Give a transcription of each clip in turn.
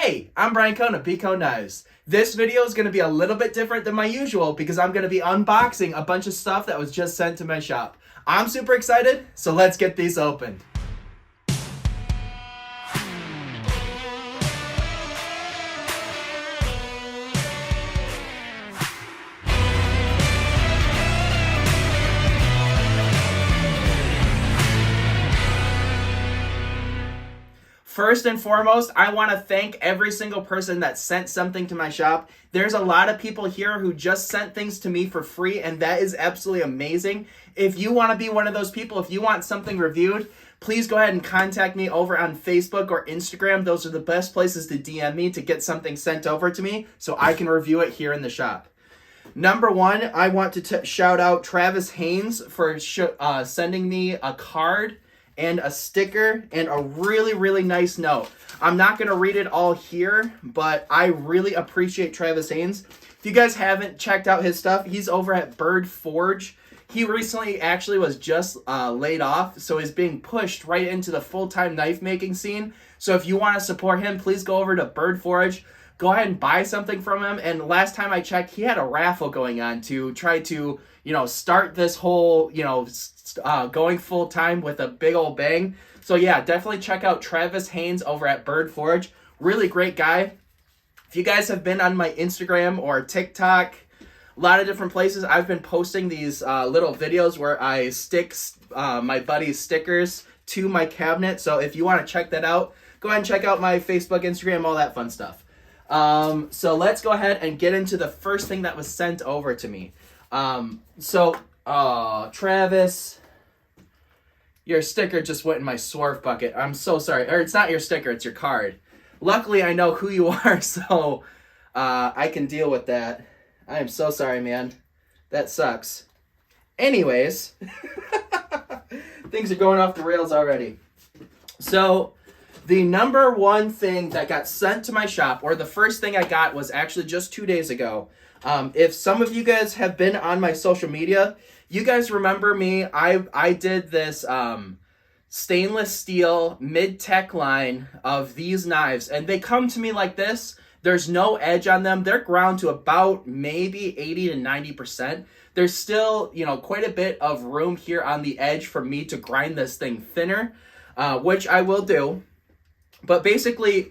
Hey, I'm Brian Cohn of Pico Knives. This video is going to be a little bit different than my usual because I'm going to be unboxing a bunch of stuff that was just sent to my shop. I'm super excited, so let's get these opened. First and foremost, I want to thank every single person that sent something to my shop. There's a lot of people here who just sent things to me for free, and that is absolutely amazing. If you want to be one of those people, if you want something reviewed, please go ahead and contact me over on Facebook or Instagram. Those are the best places to DM me to get something sent over to me so I can review it here in the shop. Number one, I want to shout out Travis Haynes for sending me a card and a sticker and a really nice note. I'm not going to read it all here, but I really appreciate Travis Haynes. If you guys haven't checked out his stuff, he's over at Bird Forge. He recently actually was just laid off, so he's being pushed right into the full-time knife making scene. So if you want to support him, please go over to Bird Forge. Go ahead and buy something from him. And last time I checked, he had a raffle going on to try to, start this whole, going full time with a big old bang. So yeah, definitely check out Travis Haynes over at Bird Forge. Really great guy. If you guys have been on my Instagram or TikTok, a lot of different places, I've been posting these little videos where I stick my buddy's stickers to my cabinet. So if you want to check that out, go ahead and check out my Facebook, Instagram, all that fun stuff. So let's go ahead and get into the first thing that was sent over to me. Travis, your sticker just went in my swerve bucket. I'm so sorry. Or it's not your sticker, it's your card. Luckily, I know who you are, so I can deal with that. I am so sorry, man. That sucks. Anyways, things are going off the rails already. So the number one thing that got sent to my shop, or the first thing I got, was actually just 2 days ago. If some of you guys have been on my social media, you guys remember me. I did this stainless steel mid-tech line of these knives, and they come to me like this. There's no edge on them. They're ground to about maybe 80 to 90%. There's still, quite a bit of room here on the edge for me to grind this thing thinner, which I will do. But basically,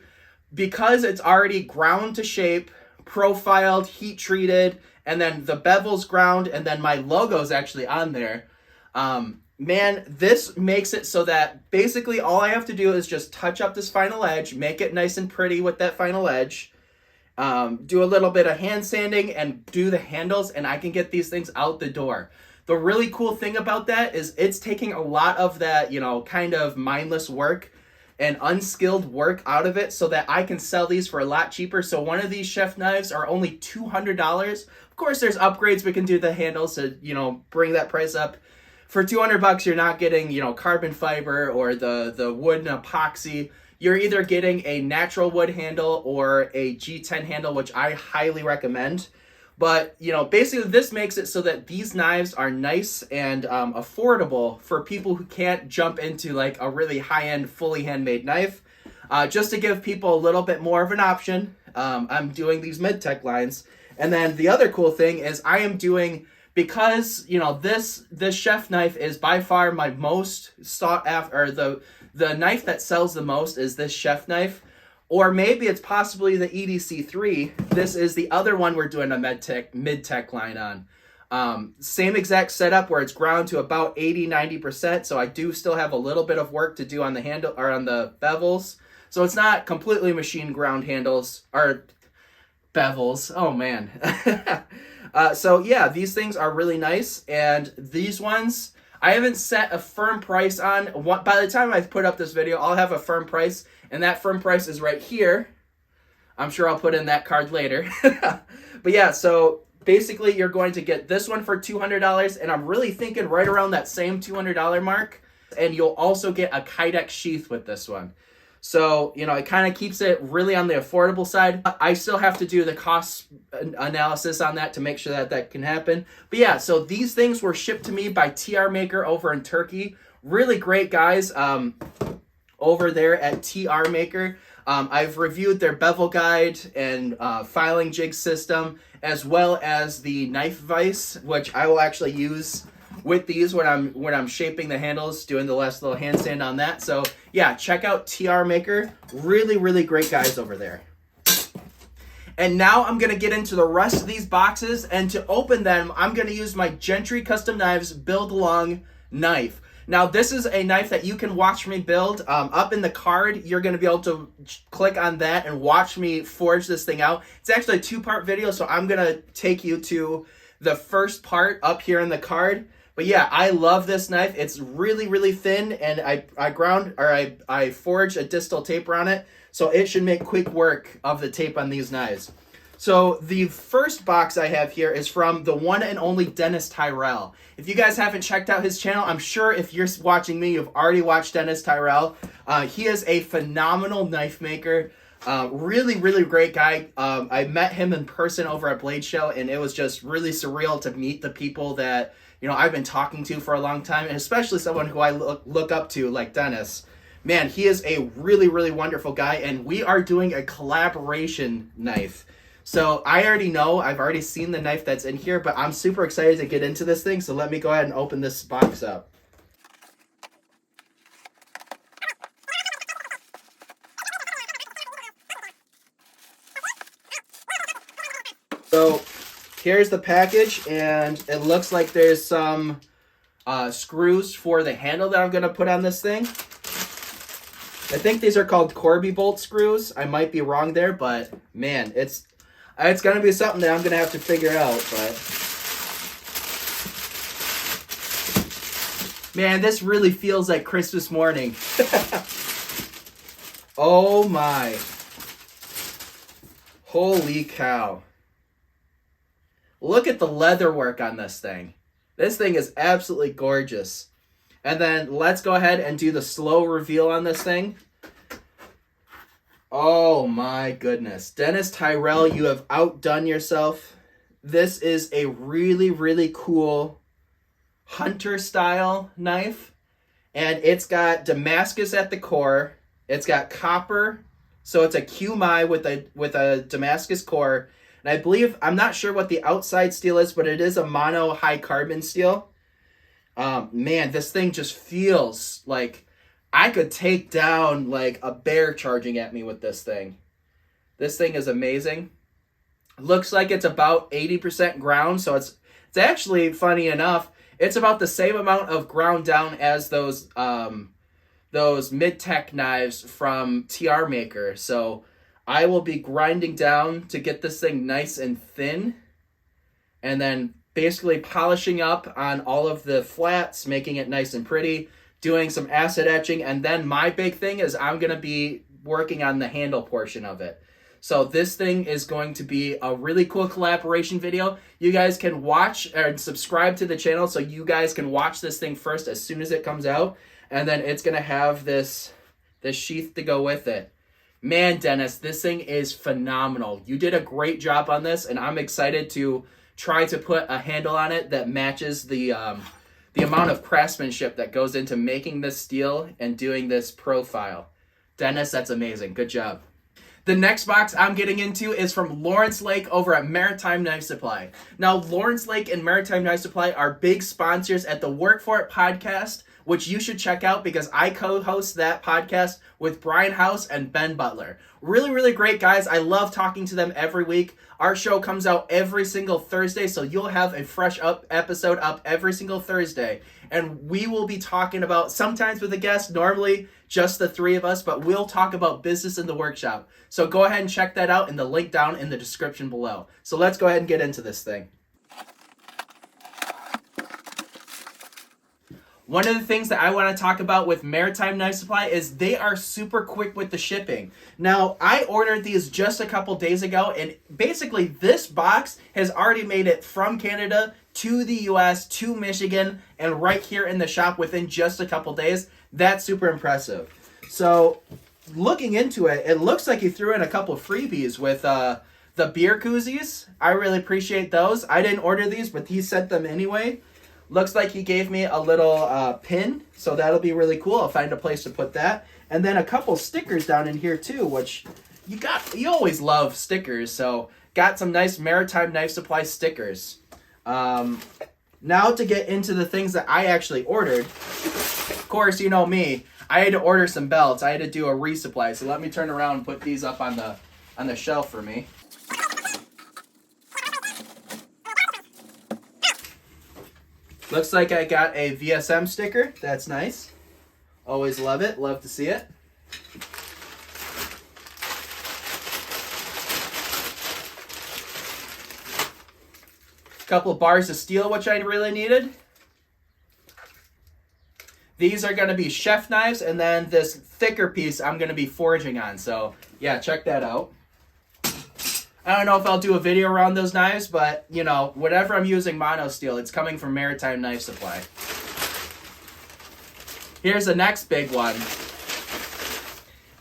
because it's already ground to shape, profiled, heat treated, and then the bevel's ground, and then my logo's actually on there, man, this makes it so that basically all I have to do is just touch up this final edge, make it nice and pretty with that final edge, do a little bit of hand sanding, and do the handles, and I can get these things out the door. The really cool thing about that is it's taking a lot of that, kind of mindless work and unskilled work out of it so that I can sell these for a lot cheaper. So one of these chef knives are only $200. Of course, there's upgrades we can do the handles to, bring that price up. For $200, you're not getting, carbon fiber or the wood and epoxy. You're either getting a natural wood handle or a G10 handle, which I highly recommend. But, basically this makes it so that these knives are nice and affordable for people who can't jump into like a really high-end, fully handmade knife. Just to give people a little bit more of an option, I'm doing these mid-tech lines. And then the other cool thing is I am doing, because, this chef knife is by far my most sought after, or the knife that sells the most is this chef knife. Or maybe it's possibly the EDC3. This is the other one we're doing a mid-tech line on. Same exact setup where it's ground to about 80-90%. So I do still have a little bit of work to do on the handle or on the bevels. So it's not completely machine ground handles or bevels. Oh man. So yeah, these things are really nice. And these ones, I haven't set a firm price on. By the time I put up this video, I'll have a firm price. And that firm price is right here. I'm sure I'll put in that card later. But yeah, so basically you're going to get this one for $200. And I'm really thinking right around that same $200 mark. And you'll also get a Kydex sheath with this one. So, it kind of keeps it really on the affordable side. I still have to do the cost analysis on that to make sure that that can happen. But yeah, so these things were shipped to me by TR Maker over in Turkey. Really great guys over there at TR Maker. I've reviewed their bevel guide and filing jig system, as well as the knife vise, which I will actually use with these when I'm shaping the handles, doing the last little handstand on that. So yeah, check out TR Maker. Really, really great guys over there. And now I'm going to get into the rest of these boxes, and to open them, I'm going to use my Gentry Custom Knives Build Along knife. Now, this is a knife that you can watch me build. Up in the card, you're going to be able to click on that and watch me forge this thing out. It's actually a 2-part video, so I'm going to take you to the first part up here in the card. But yeah, I love this knife. It's really, really thin, and I forged a distal taper on it, so it should make quick work of the tape on these knives. So the first box I have here is from the one and only Dennis Tyrell. If you guys haven't checked out his channel, I'm sure if you're watching me, you've already watched Dennis Tyrell. He is a phenomenal knife maker. Really, really great guy. I met him in person over at Blade Show, and it was just really surreal to meet the people that, you know, I've been talking to for a long time, and especially someone who I look up to like Dennis. Man, he is a really, really wonderful guy, and we are doing a collaboration knife. So I already know, I've already seen the knife that's in here, but I'm super excited to get into this thing, so let me go ahead and open this box up. So here's the package, and it looks like there's some screws for the handle that I'm going to put on this thing. I think these are called Corby bolt screws. I might be wrong there, but man, it's going to be something that I'm going to have to figure out. But man, this really feels like Christmas morning. Oh my. Holy cow. Look at the leather work on this thing. This thing is absolutely gorgeous. And then let's go ahead and do the slow reveal on this thing. Oh my goodness. Dennis Tyrell, you have outdone yourself. This is a really, really cool hunter style knife. And it's got Damascus at the core. It's got copper. So it's a QMI with a Damascus core. And I believe, I'm not sure what the outside steel is, but it is a mono high carbon steel. Man, this thing just feels like I could take down like a bear charging at me with this thing. This thing is amazing. Looks like it's about 80% ground, so it's actually, funny enough, it's about the same amount of ground down as those mid-tech knives from TR Maker. So I will be grinding down to get this thing nice and thin, and then basically polishing up on all of the flats, making it nice and pretty, doing some acid etching, and then my big thing is I'm going to be working on the handle portion of it. So this thing is going to be a really cool collaboration video. You guys can watch and subscribe to the channel so you guys can watch this thing first as soon as it comes out, and then it's going to have this sheath to go with it. Man, Dennis, this thing is phenomenal. You did a great job on this, and I'm excited to try to put a handle on it that matches the amount of craftsmanship that goes into making this steel and doing this profile. Dennis, that's amazing. Good job. The next box I'm getting into is from Lawrence Lake over at Maritime Knife Supply. Now, Lawrence Lake and Maritime Knife Supply are big sponsors at the Work For It podcast, which you should check out because I co-host that podcast with Brian House and Ben Butler. Really, really great guys. I love talking to them every week. Our show comes out every single Thursday, so you'll have a fresh episode up every single Thursday. And we will be talking about, sometimes with a guest, normally just the three of us, but we'll talk about business in the workshop. So go ahead and check that out in the link down in the description below. So let's go ahead and get into this thing. One of the things that I want to talk about with Maritime Knife Supply is they are super quick with the shipping. Now, I ordered these just a couple days ago, and basically this box has already made it from Canada to the US, to Michigan, and right here in the shop within just a couple days. That's super impressive. So, looking into it, it looks like he threw in a couple freebies with the beer koozies. I really appreciate those. I didn't order these, but he sent them anyway. Looks like he gave me a little pin, so that'll be really cool. I'll find a place to put that. And then a couple stickers down in here too, which you always love stickers. So got some nice Maritime Knife Supply stickers. Now to get into the things that I actually ordered. Of course, you know me. I had to order some belts. I had to do a resupply. So let me turn around and put these up on the shelf for me. Looks like I got a VSM sticker. That's nice. Always love it. Love to see it. Couple of bars of steel, which I really needed. These are going to be chef knives, and then this thicker piece I'm going to be forging on. So, yeah, check that out. I don't know if I'll do a video around those knives, but, you know, whatever I'm using mono steel, it's coming from Maritime Knife Supply. Here's the next big one.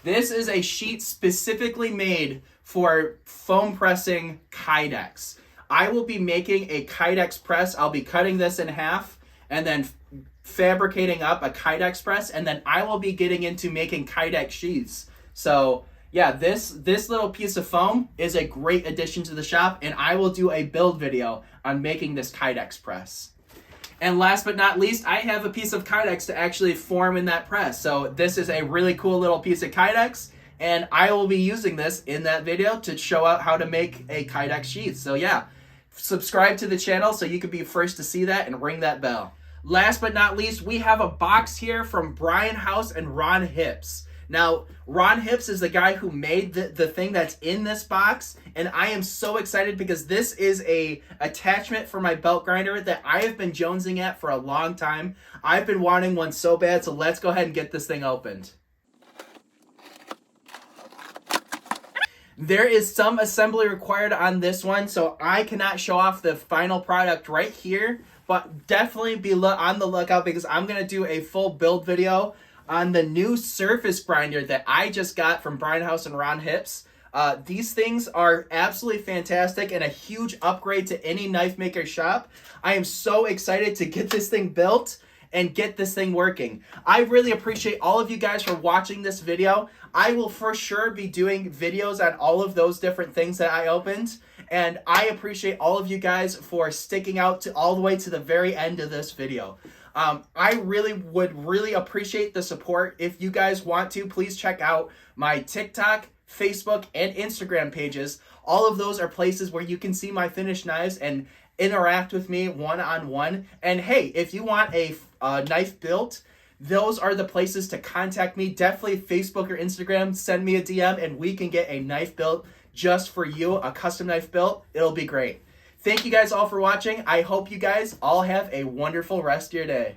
This is a sheet specifically made for foam pressing Kydex. I will be making a Kydex press. I'll be cutting this in half and then fabricating up a Kydex press, and then I will be getting into making Kydex sheaths. So yeah, this little piece of foam is a great addition to the shop, and I will do a build video on making this Kydex press. And last but not least, I have a piece of Kydex to actually form in that press. So this is a really cool little piece of Kydex, and I will be using this in that video to show out how to make a Kydex sheath. So yeah, subscribe to the channel so you can be first to see that and ring that bell. Last but not least, we have a box here from Brian House and Ron Hips. Now, Ron Hips is the guy who made the thing that's in this box, and I am so excited because this is a attachment for my belt grinder that I have been jonesing at for a long time. I've been wanting one so bad, so let's go ahead and get this thing opened. There is some assembly required on this one, so I cannot show off the final product right here, but definitely be on the lookout because I'm going to do a full build video on the new surface grinder that I just got from Brian House and Ron Hips. These things are absolutely fantastic and a huge upgrade to any knife maker shop. I am so excited to get this thing built and get this thing working. I really appreciate all of you guys for watching this video. I will for sure be doing videos on all of those different things that I opened. And I appreciate all of you guys for sticking out to all the way to the very end of this video. I would really appreciate the support. If you guys want to, please check out my TikTok, Facebook, and Instagram pages. All of those are places where you can see my finished knives and interact with me one-on-one. And hey, if you want a knife built, those are the places to contact me. Definitely Facebook or Instagram, send me a DM and we can get a knife built just for you, a custom knife built. It'll be great. Thank you guys all for watching. I hope you guys all have a wonderful rest of your day.